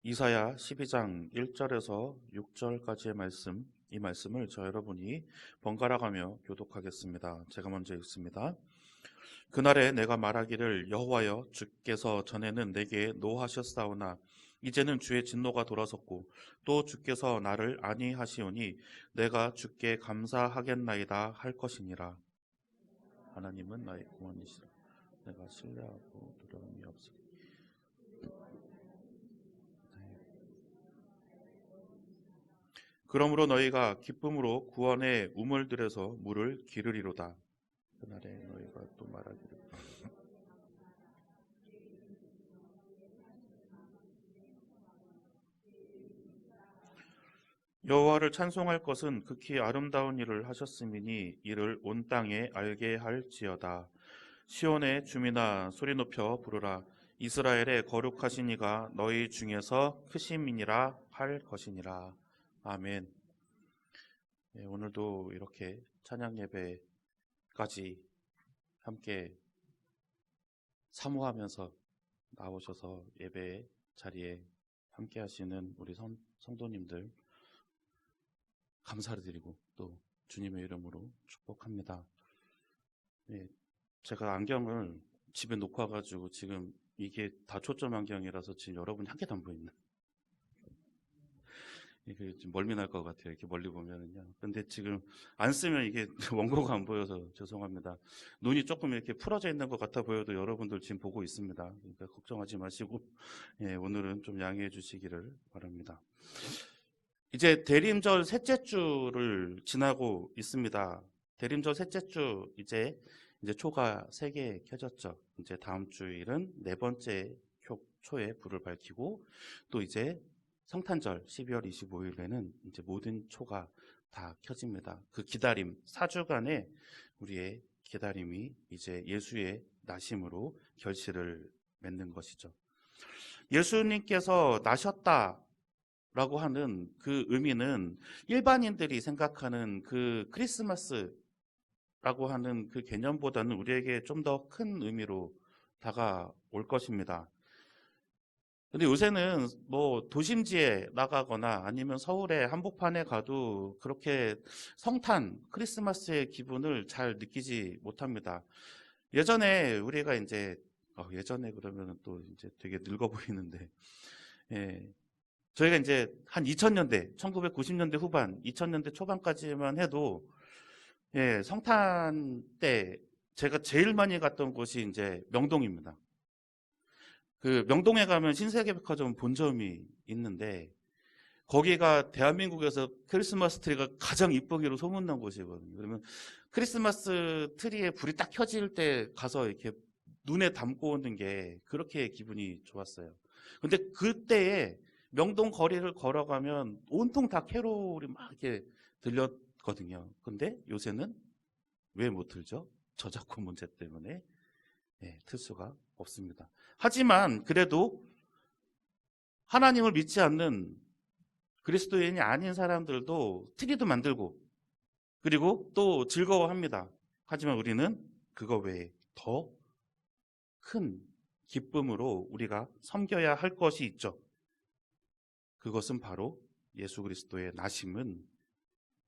이사야 12장 1절에서 6절까지의 말씀, 이 말씀을 저 여러분이 번갈아가며 교독하겠습니다. 제가 먼저 읽습니다. 그날에 내가 말하기를 여호와여 주께서 전에는 내게 노하셨사오나 이제는 주의 진노가 돌아섰고 또 주께서 나를 안위하시오니 내가 주께 감사하겠나이다 할 것이니라. 하나님은 나의 구원이시라. 내가 신뢰하고 두려움이 없으리. 그러므로 너희가 기쁨으로 구원의 우물들에서 물을 기르리로다. 그날에 너희가 또 말하기를 여호와를 찬송할 것은 극히 아름다운 일을 하셨음이니 이를 온 땅에 알게 할지어다. 시온의 주민아 소리 높여 부르라. 이스라엘의 거룩하신 이가 너희 중에서 크심이니라 할 것이니라. 아멘. 네, 오늘도 이렇게 찬양 예배까지 함께 사모하면서 나오셔서 예배 자리에 함께 하시는 우리 성도님들 감사를 드리고 또 주님의 이름으로 축복합니다. 네, 제가 안경을 집에 놓고 와가지고 지금 이게 다 초점 안경이라서 지금 여러분이 한 개도 안 보이네. 이게 좀 멀미 날 것 같아요. 이렇게 멀리 보면은요. 근데 지금 안 쓰면 이게 원고가 안 보여서 죄송합니다. 눈이 조금 이렇게 풀어져 있는 것 같아 보여도 여러분들 지금 보고 있습니다. 그러니까 걱정하지 마시고 예, 오늘은 좀 양해해 주시기를 바랍니다. 이제 대림절 셋째 주를 지나고 있습니다. 대림절 셋째 주 이제 초가 3개 켜졌죠. 이제 다음 주일은 4번째 초에 불을 밝히고 또 이제 성탄절 12월 25일에는 이제 모든 초가 다 켜집니다. 그 기다림, 4주간의 우리의 기다림이 이제 예수의 나심으로 결실을 맺는 것이죠. 예수님께서 나셨다라고 하는 그 의미는 일반인들이 생각하는 그 크리스마스라고 하는 그 개념보다는 우리에게 좀 더 큰 의미로 다가올 것입니다. 근데 요새는 뭐 도심지에 나가거나 아니면 서울의 한복판에 가도 그렇게 성탄, 크리스마스의 기분을 잘 느끼지 못합니다. 예전에 우리가 이제 예전에 그러면 또 이제 되게 늙어 보이는데, 예, 저희가 이제 한 2000년대, 1990년대 후반, 2000년대 초반까지만 해도 예, 성탄 때 제가 제일 많이 갔던 곳이 이제 명동입니다. 그 명동에 가면 신세계백화점 본점이 있는데 거기가 대한민국에서 크리스마스 트리가 가장 이쁘기로 소문난 곳이거든요. 그러면 크리스마스 트리에 불이 딱 켜질 때 가서 이렇게 눈에 담고 오는 게 그렇게 기분이 좋았어요. 근데 그때에 명동 거리를 걸어가면 온통 다 캐롤이 막 이렇게 들렸거든요. 근데 요새는 왜 못 틀죠? 저작권 문제 때문에 틀 수가 없습니다. 하지만 그래도 하나님을 믿지 않는 그리스도인이 아닌 사람들도 트리도 만들고 그리고 또 즐거워합니다. 하지만 우리는 그거 외에 더 큰 기쁨으로 우리가 섬겨야 할 것이 있죠. 그것은 바로 예수 그리스도의 나심은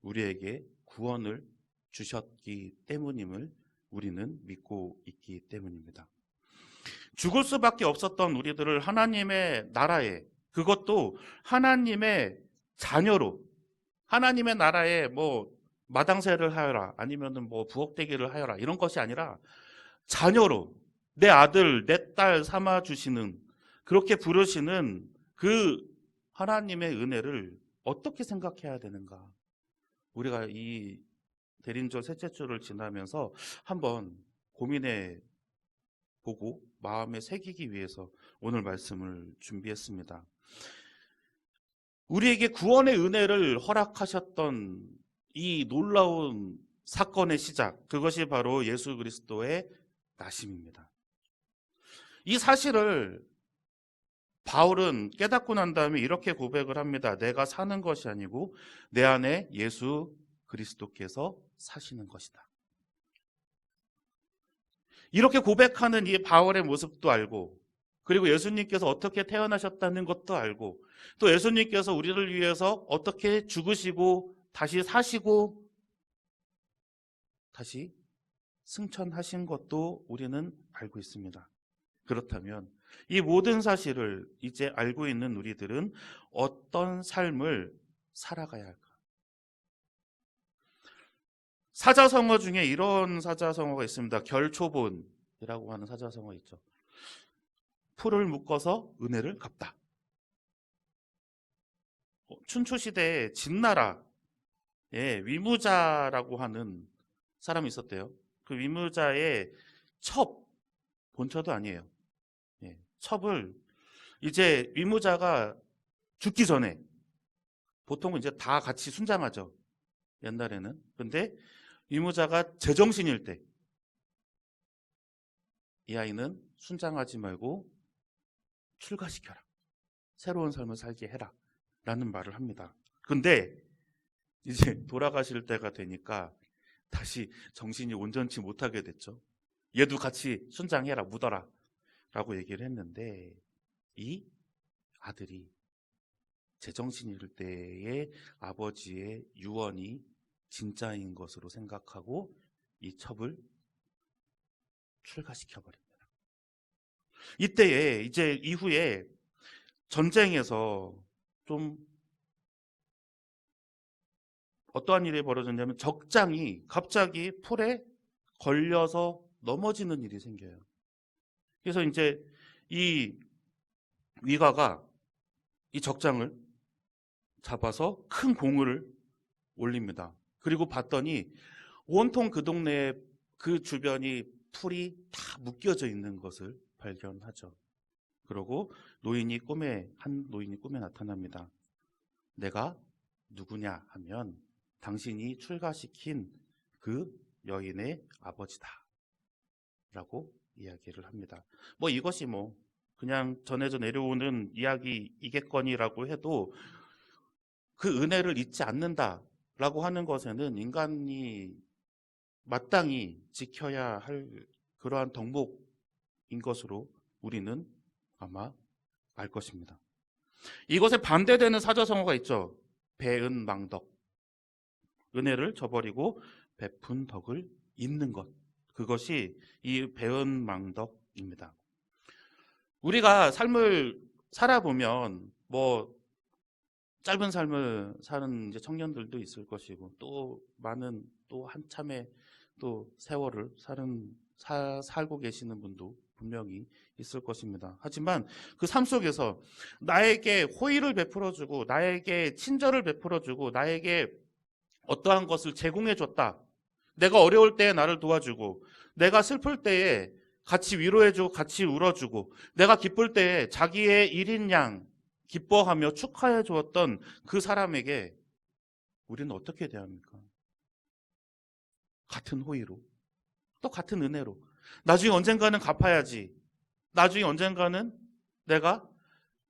우리에게 구원을 주셨기 때문임을 우리는 믿고 있기 때문입니다. 죽을 수밖에 없었던 우리들을 하나님의 나라에, 그것도 하나님의 자녀로, 하나님의 나라에 뭐 마당쇠를 하여라 아니면은 뭐 부엌대기를 하여라 이런 것이 아니라 자녀로 내 아들 내 딸 삼아 주시는, 그렇게 부르시는 그 하나님의 은혜를 어떻게 생각해야 되는가, 우리가 이 대림절 셋째 주를 지나면서 한번 고민해 보고 마음에 새기기 위해서 오늘 말씀을 준비했습니다. 우리에게 구원의 은혜를 허락하셨던 이 놀라운 사건의 시작, 그것이 바로 예수 그리스도의 나심입니다. 이 사실을 바울은 깨닫고 난 다음에 이렇게 고백을 합니다. 내가 사는 것이 아니고 내 안에 예수 그리스도께서 사시는 것이다. 이렇게 고백하는 이 바울의 모습도 알고 그리고 예수님께서 어떻게 태어나셨다는 것도 알고, 또 예수님께서 우리를 위해서 어떻게 죽으시고 다시 사시고 다시 승천하신 것도 우리는 알고 있습니다. 그렇다면 이 모든 사실을 이제 알고 있는 우리들은 어떤 삶을 살아가야 할까? 사자성어 중에 이런 사자성어가 있습니다. 결초본이라고 하는 사자성어 있죠. 풀을 묶어서 은혜를 갚다. 춘추시대에 진나라에 위무자라고 하는 사람이 있었대요. 그 위무자의 첩, 본처도 아니에요. 첩을 이제 위무자가 죽기 전에, 보통은 이제 다 같이 순장하죠, 옛날에는. 근데 위무자가 제정신일 때 이 아이는 순장하지 말고 출가시켜라, 새로운 삶을 살게 해라 라는 말을 합니다. 근데 이제 돌아가실 때가 되니까 다시 정신이 온전치 못하게 됐죠. 얘도 같이 순장해라, 묻어라 라고 얘기를 했는데, 이 아들이 제정신일 때의 아버지의 유언이 진짜인 것으로 생각하고 이 첩을 출가시켜버립니다. 이때에 이제 이후에 전쟁에서 좀 어떠한 일이 벌어졌냐면, 적장이 갑자기 풀에 걸려서 넘어지는 일이 생겨요. 그래서 이제 이 위가가 이 적장을 잡아서 큰 공을 올립니다. 그리고 봤더니 온통 그 동네에, 그 주변이 풀이 다 묶여져 있는 것을 발견하죠. 그러고 한 노인이 꿈에 나타납니다. 내가 누구냐 하면 당신이 출가시킨 그 여인의 아버지다 라고 이야기를 합니다. 이것이 그냥 전해져 내려오는 이야기이겠거니라고 해도 그 은혜를 잊지 않는다라고 하는 것에는 인간이 마땅히 지켜야 할 그러한 덕목인 것으로 우리는 아마 알 것입니다. 이것에 반대되는 사자성어가 있죠. 배은망덕. 은혜를 저버리고 베푼 덕을 잊는 것. 그것이 이 배은망덕입니다. 우리가 삶을 살아보면 짧은 삶을 사는 이제 청년들도 있을 것이고, 또 많은, 또 한참의 또 세월을 살고 계시는 분도 분명히 있을 것입니다. 하지만 그 삶 속에서 나에게 호의를 베풀어주고, 나에게 친절을 베풀어주고, 나에게 어떠한 것을 제공해줬다, 내가 어려울 때에 나를 도와주고, 내가 슬플 때에 같이 위로해주고 같이 울어주고, 내가 기쁠 때에 자기의 일인 양 기뻐하며 축하해 주었던 그 사람에게 우리는 어떻게 대합니까? 같은 호의로, 또 같은 은혜로. 나중에 언젠가는 갚아야지, 나중에 언젠가는 내가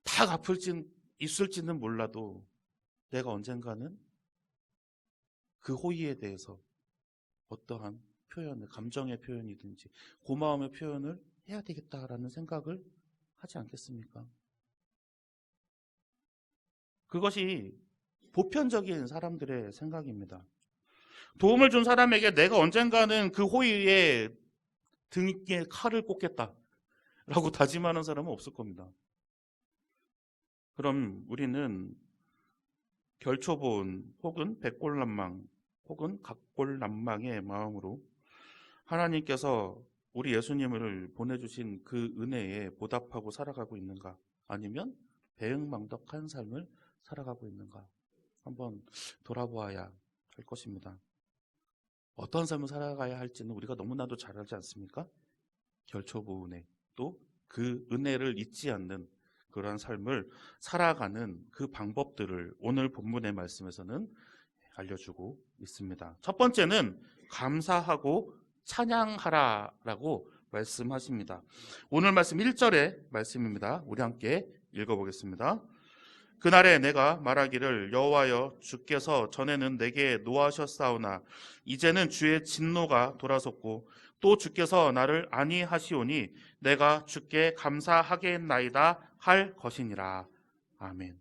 다 있을지는 몰라도 내가 언젠가는 그 호의에 대해서 어떠한 표현을, 감정의 표현이든지 고마움의 표현을 해야 되겠다라는 생각을 하지 않겠습니까? 그것이 보편적인 사람들의 생각입니다. 도움을 준 사람에게 내가 언젠가는 그 호의에 등에 칼을 꽂겠다라고 다짐하는 사람은 없을 겁니다. 그럼 우리는 결초본 혹은 백골난망 혹은 각골난망의 마음으로 하나님께서 우리 예수님을 보내주신 그 은혜에 보답하고 살아가고 있는가, 아니면 배은망덕한 삶을 살아가고 있는가, 한번 돌아보아야 할 것입니다. 어떤 삶을 살아가야 할지는 우리가 너무나도 잘 알지 않습니까? 결초보은혜, 또 그 은혜를 잊지 않는 그러한 삶을 살아가는 그 방법들을 오늘 본문의 말씀에서는 알려주고 있습니다. 첫 번째는 감사하고 찬양하라라고 말씀하십니다. 오늘 말씀 1절의 말씀입니다. 우리 함께 읽어보겠습니다. 그날에 내가 말하기를 여호와여 주께서 전에는 내게 노하셨사오나 이제는 주의 진노가 돌아섰고 또 주께서 나를 안위하시오니 내가 주께 감사하겠나이다 할 것이니라. 아멘.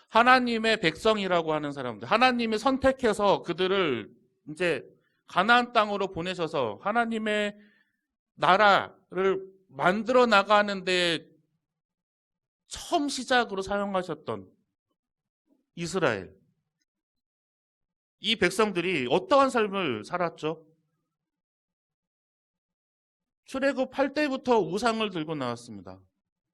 하나님의 백성이라고 하는 사람들, 하나님이 선택해서 그들을 이제 가나안 땅으로 보내셔서 하나님의 나라를 만들어 나가는데 처음 시작으로 사용하셨던 이스라엘. 이 백성들이 어떠한 삶을 살았죠? 출애굽할 때부터 우상을 들고 나왔습니다.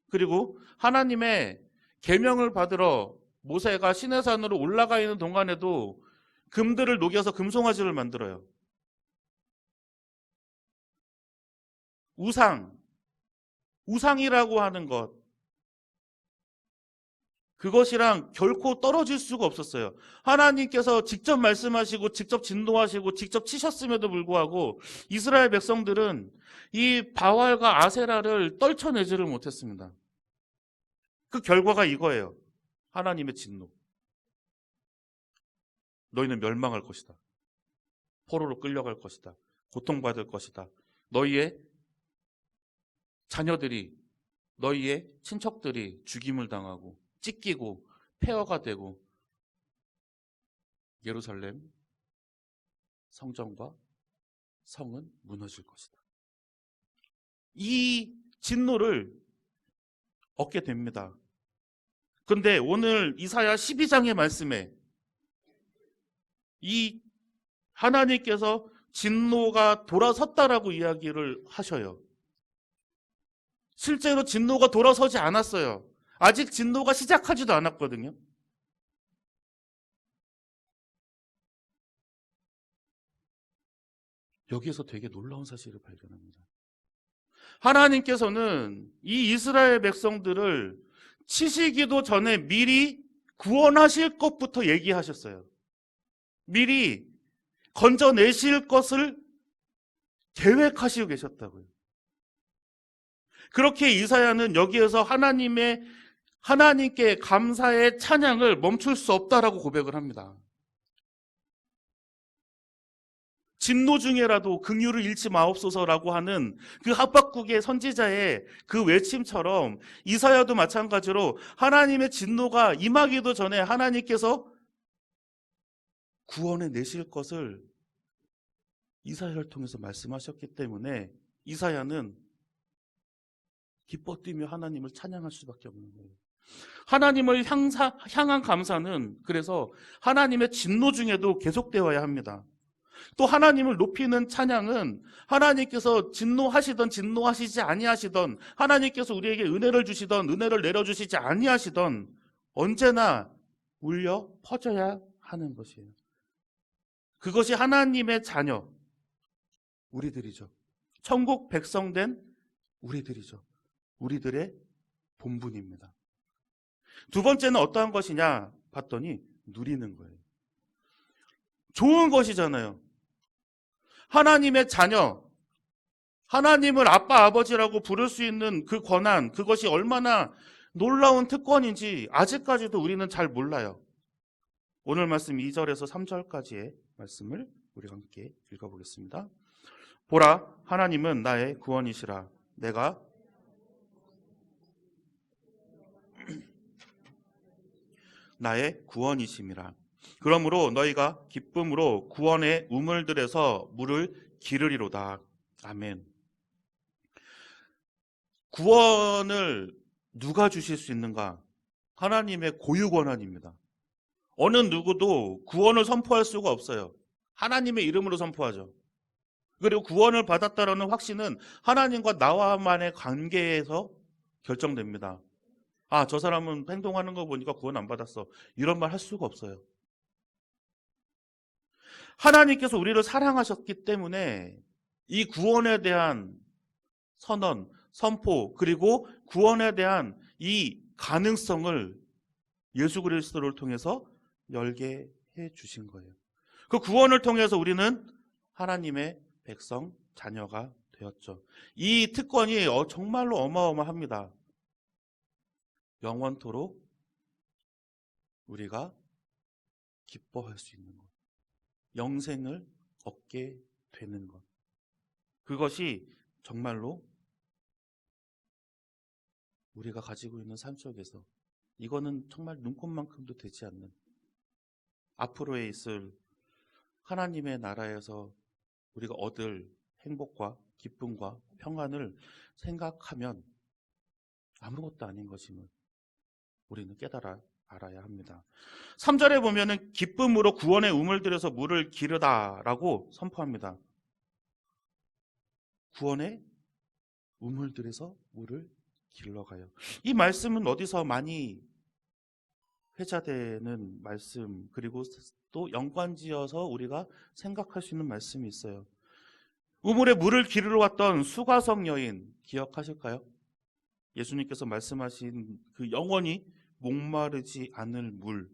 그리고 하나님의 계명을 받으러 모세가 시내산으로 올라가 있는 동안에도 금들을 녹여서 금송아지를 만들어요. 우상이라고 하는 것, 그것이랑 결코 떨어질 수가 없었어요. 하나님께서 직접 말씀하시고 직접 진노하시고 직접 치셨음에도 불구하고 이스라엘 백성들은 이 바알과 아세라를 떨쳐내지를 못했습니다. 그 결과가 이거예요. 하나님의 진노. 너희는 멸망할 것이다. 포로로 끌려갈 것이다. 고통받을 것이다. 너희의 자녀들이, 너희의 친척들이 죽임을 당하고 찢기고 폐허가 되고 예루살렘 성전과 성은 무너질 것이다. 이 진노를 얻게 됩니다. 그런데 오늘 이사야 12장의 말씀에 이 하나님께서 진노가 돌아섰다라고 이야기를 하셔요. 실제로 진노가 돌아서지 않았어요. 아직 진노가 시작하지도 않았거든요. 여기에서 되게 놀라운 사실을 발견합니다. 하나님께서는 이 이스라엘 백성들을 치시기도 전에 미리 구원하실 것부터 얘기하셨어요. 미리 건져내실 것을 계획하시고 계셨다고요. 그렇게 이사야는 여기에서 하나님께 감사의 찬양을 멈출 수 없다라고 고백을 합니다. 진노 중에라도 긍휼을 잃지 마옵소서라고 하는 그 하박국의 선지자의 그 외침처럼 이사야도 마찬가지로 하나님의 진노가 임하기도 전에 하나님께서 구원해 내실 것을 이사야를 통해서 말씀하셨기 때문에 이사야는 기뻐 뛰며 하나님을 찬양할 수밖에 없는 거예요. 하나님을 향한 감사는 그래서 하나님의 진노 중에도 계속되어야 합니다. 또 하나님을 높이는 찬양은 하나님께서 진노하시던 진노하시지 아니하시던, 하나님께서 우리에게 은혜를 주시던 은혜를 내려주시지 아니하시던 언제나 울려 퍼져야 하는 것이에요. 그것이 하나님의 자녀, 우리들이죠. 천국 백성된 우리들이죠. 우리들의 본분입니다. 두 번째는 어떠한 것이냐 봤더니 누리는 거예요. 좋은 것이잖아요. 하나님의 자녀, 하나님을 아빠 아버지라고 부를 수 있는 그 권한, 그것이 얼마나 놀라운 특권인지 아직까지도 우리는 잘 몰라요. 오늘 말씀 2절에서 3절까지의 말씀을 우리가 함께 읽어보겠습니다. 보라, 하나님은 나의 구원이시라. 내가 나의 구원이심이라. 그러므로 너희가 기쁨으로 구원의 우물들에서 물을 기르리로다. 아멘. 구원을 누가 주실 수 있는가? 하나님의 고유 권한입니다. 어느 누구도 구원을 선포할 수가 없어요. 하나님의 이름으로 선포하죠. 그리고 구원을 받았다라는 확신은 하나님과 나와만의 관계에서 결정됩니다. 아, 저 사람은 행동하는 거 보니까 구원 안 받았어. 이런 말 할 수가 없어요. 하나님께서 우리를 사랑하셨기 때문에 이 구원에 대한 선언, 선포, 그리고 구원에 대한 이 가능성을 예수 그리스도를 통해서 열게 해 주신 거예요. 그 구원을 통해서 우리는 하나님의 백성, 자녀가 되었죠. 이 특권이 정말로 어마어마합니다. 영원토록 우리가 기뻐할 수 있는 것, 영생을 얻게 되는 것. 그것이 정말로 우리가 가지고 있는 삶 속에서 이거는 정말 눈곱만큼도 되지 않는 앞으로에 있을 하나님의 나라에서 우리가 얻을 행복과 기쁨과 평안을 생각하면 아무것도 아닌 것임을 우리는 알아야 합니다. 3절에 보면은 기쁨으로 구원의 우물 들여서 물을 기르다라고 선포합니다. 구원의 우물 들여서 물을 길러가요. 이 말씀은 어디서 많이 회자되는 말씀, 그리고 또 연관지어서 우리가 생각할 수 있는 말씀이 있어요. 우물에 물을 기르러 왔던 수가성 여인 기억하실까요? 예수님께서 말씀하신 그 영원히 목마르지 않을 물,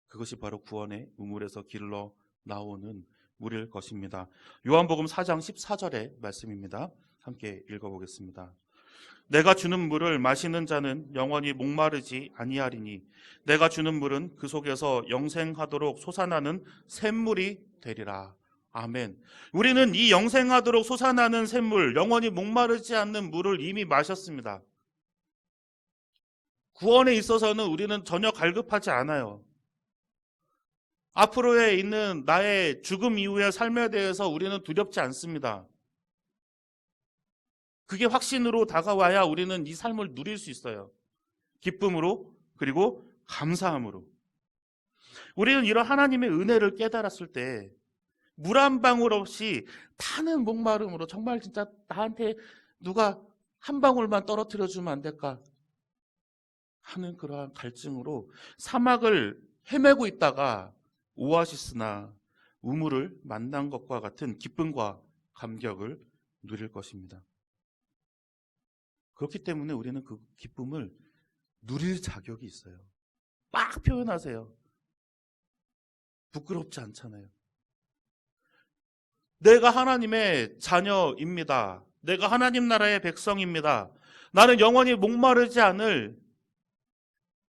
그것이 바로 구원의 우물에서 길러 나오는 물일 것입니다. 요한복음 4장 14절의 말씀입니다. 함께 읽어보겠습니다. 내가 주는 물을 마시는 자는 영원히 목마르지 아니하리니 내가 주는 물은 그 속에서 영생하도록 솟아나는 샘물이 되리라. 아멘. 우리는 이 영생하도록 솟아나는 샘물, 영원히 목마르지 않는 물을 이미 마셨습니다. 구원에 있어서는 우리는 전혀 갈급하지 않아요. 앞으로에 있는 나의 죽음 이후의 삶에 대해서 우리는 두렵지 않습니다. 그게 확신으로 다가와야 우리는 이 삶을 누릴 수 있어요. 기쁨으로, 그리고 감사함으로. 우리는 이런 하나님의 은혜를 깨달았을 때 물 한 방울 없이 타는 목마름으로 정말 진짜 나한테 누가 한 방울만 떨어뜨려 주면 안 될까 하는 그러한 갈증으로 사막을 헤매고 있다가 오아시스나 우물을 만난 것과 같은 기쁨과 감격을 누릴 것입니다. 그렇기 때문에 우리는 그 기쁨을 누릴 자격이 있어요. 막 표현하세요. 부끄럽지 않잖아요. 내가 하나님의 자녀입니다. 내가 하나님 나라의 백성입니다. 나는 영원히 목마르지 않을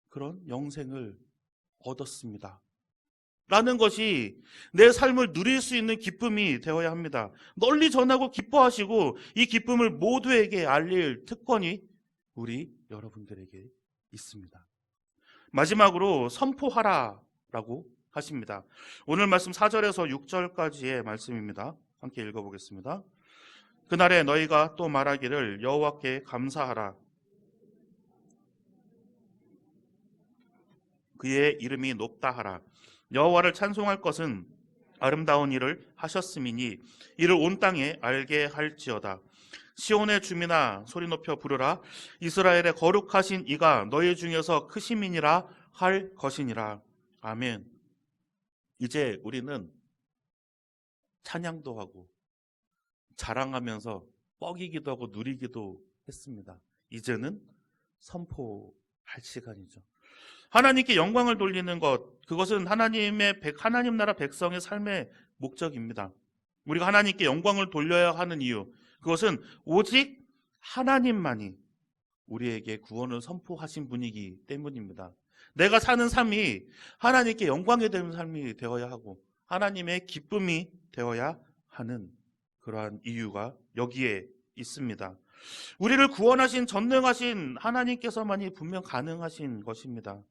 그런 영생을 얻었습니다. 라는 것이 내 삶을 누릴 수 있는 기쁨이 되어야 합니다. 널리 전하고 기뻐하시고 이 기쁨을 모두에게 알릴 특권이 우리 여러분들에게 있습니다. 마지막으로 선포하라라고 하십니다. 오늘 말씀 4절에서 6절까지의 말씀입니다. 함께 읽어보겠습니다. 그날에 너희가 또 말하기를 여호와께 감사하라. 그의 이름이 높다 하라. 여호와를 찬송할 것은 아름다운 일을 하셨음이니 이를 온 땅에 알게 할지어다. 시온의 주민아 소리 높여 부르라. 이스라엘의 거룩하신 이가 너희 중에서 크심이니라 할 것이니라. 아멘. 이제 우리는 찬양도 하고 자랑하면서 뻐기기도 하고 누리기도 했습니다. 이제는 선포할 시간이죠. 하나님께 영광을 돌리는 것, 그것은 하나님 나라 백성의 삶의 목적입니다. 우리가 하나님께 영광을 돌려야 하는 이유, 그것은 오직 하나님만이 우리에게 구원을 선포하신 분이기 때문입니다. 내가 사는 삶이 하나님께 영광이 되는 삶이 되어야 하고 하나님의 기쁨이 되어야 하는 그러한 이유가 여기에 있습니다. 우리를 구원하신 전능하신 하나님께서만이 분명 가능하신 것입니다.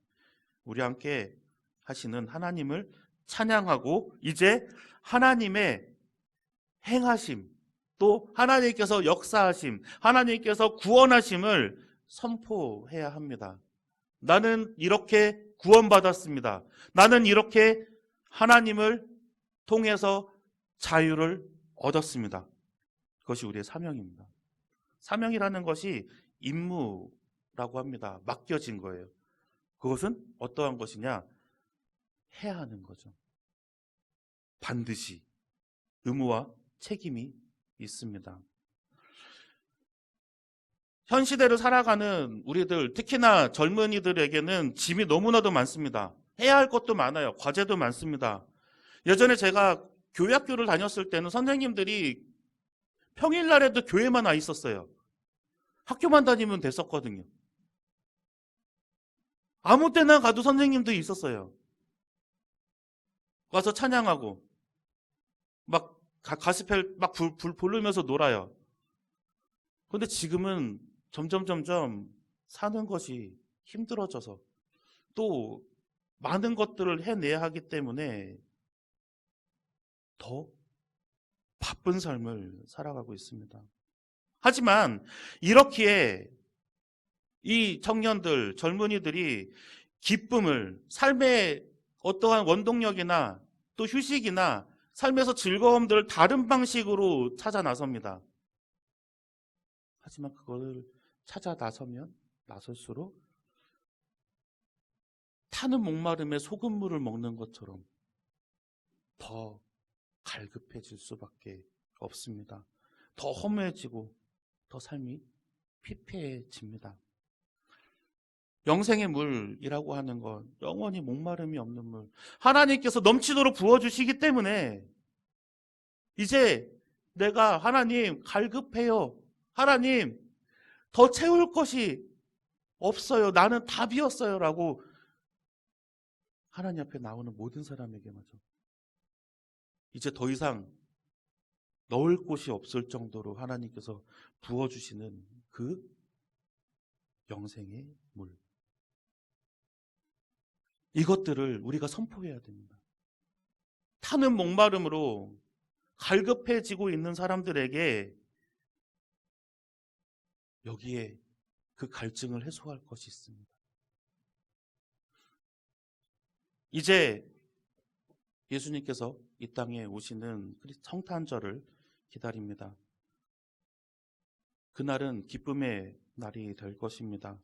우리 함께 하시는 하나님을 찬양하고 이제 하나님의 행하심, 또 하나님께서 역사하심, 하나님께서 구원하심을 선포해야 합니다. 나는 이렇게 구원받았습니다. 나는 이렇게 하나님을 통해서 자유를 얻었습니다. 그것이 우리의 사명입니다. 사명이라는 것이 임무라고 합니다. 맡겨진 거예요. 그것은 어떠한 것이냐? 해야 하는 거죠. 반드시 의무와 책임이 있습니다. 현 시대를 살아가는 우리들, 특히나 젊은이들에게는 짐이 너무나도 많습니다. 해야 할 것도 많아요. 과제도 많습니다. 예전에 제가 교회학교를 다녔을 때는 선생님들이 평일날에도 교회만 와 있었어요. 학교만 다니면 됐었거든요. 아무 때나 가도 선생님들이 있었어요. 와서 찬양하고 막 가스펠 막 불 보르면서 놀아요. 그런데 지금은 점점 사는 것이 힘들어져서 또 많은 것들을 해내야 하기 때문에 더 바쁜 삶을 살아가고 있습니다. 하지만 이렇기에 이 청년들, 젊은이들이 기쁨을, 삶의 어떠한 원동력이나 또 휴식이나 삶에서 즐거움들을 다른 방식으로 찾아 나섭니다. 하지만 그걸 찾아 나설수록 타는 목마름에 소금물을 먹는 것처럼 더 갈급해질 수밖에 없습니다. 더 허무해지고 더 삶이 피폐해집니다. 영생의 물이라고 하는 건 영원히 목마름이 없는 물, 하나님께서 넘치도록 부어주시기 때문에 이제 내가 하나님 갈급해요, 하나님 더 채울 것이 없어요, 나는 다 비었어요 라고 하나님 앞에 나오는 모든 사람에게마저 이제 더 이상 넣을 곳이 없을 정도로 하나님께서 부어주시는 그 영생의 물, 이것들을 우리가 선포해야 됩니다. 타는 목마름으로 갈급해지고 있는 사람들에게 여기에 그 갈증을 해소할 것이 있습니다. 이제 예수님께서 이 땅에 오시는 성탄절을 기다립니다. 그날은 기쁨의 날이 될 것입니다.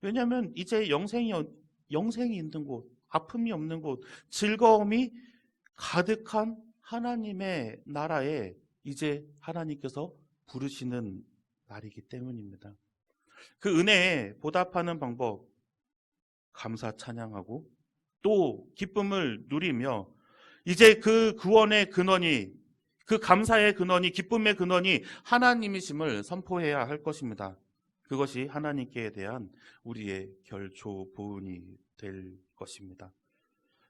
왜냐하면 이제 영생이 있는 곳, 아픔이 없는 곳, 즐거움이 가득한 하나님의 나라에 이제 하나님께서 부르시는 날이기 때문입니다. 그 은혜에 보답하는 방법, 감사 찬양하고 또 기쁨을 누리며 이제 그 구원의 근원이, 그 감사의 근원이, 기쁨의 근원이 하나님이심을 선포해야 할 것입니다. 그것이 하나님께 대한 우리의 결조 보은이 될 것입니다.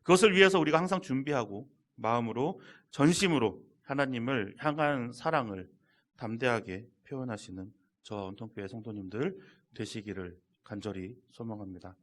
그것을 위해서 우리가 항상 준비하고 마음으로, 전심으로 하나님을 향한 사랑을 담대하게 표현하시는 저 언통교회 성도님들 되시기를 간절히 소망합니다.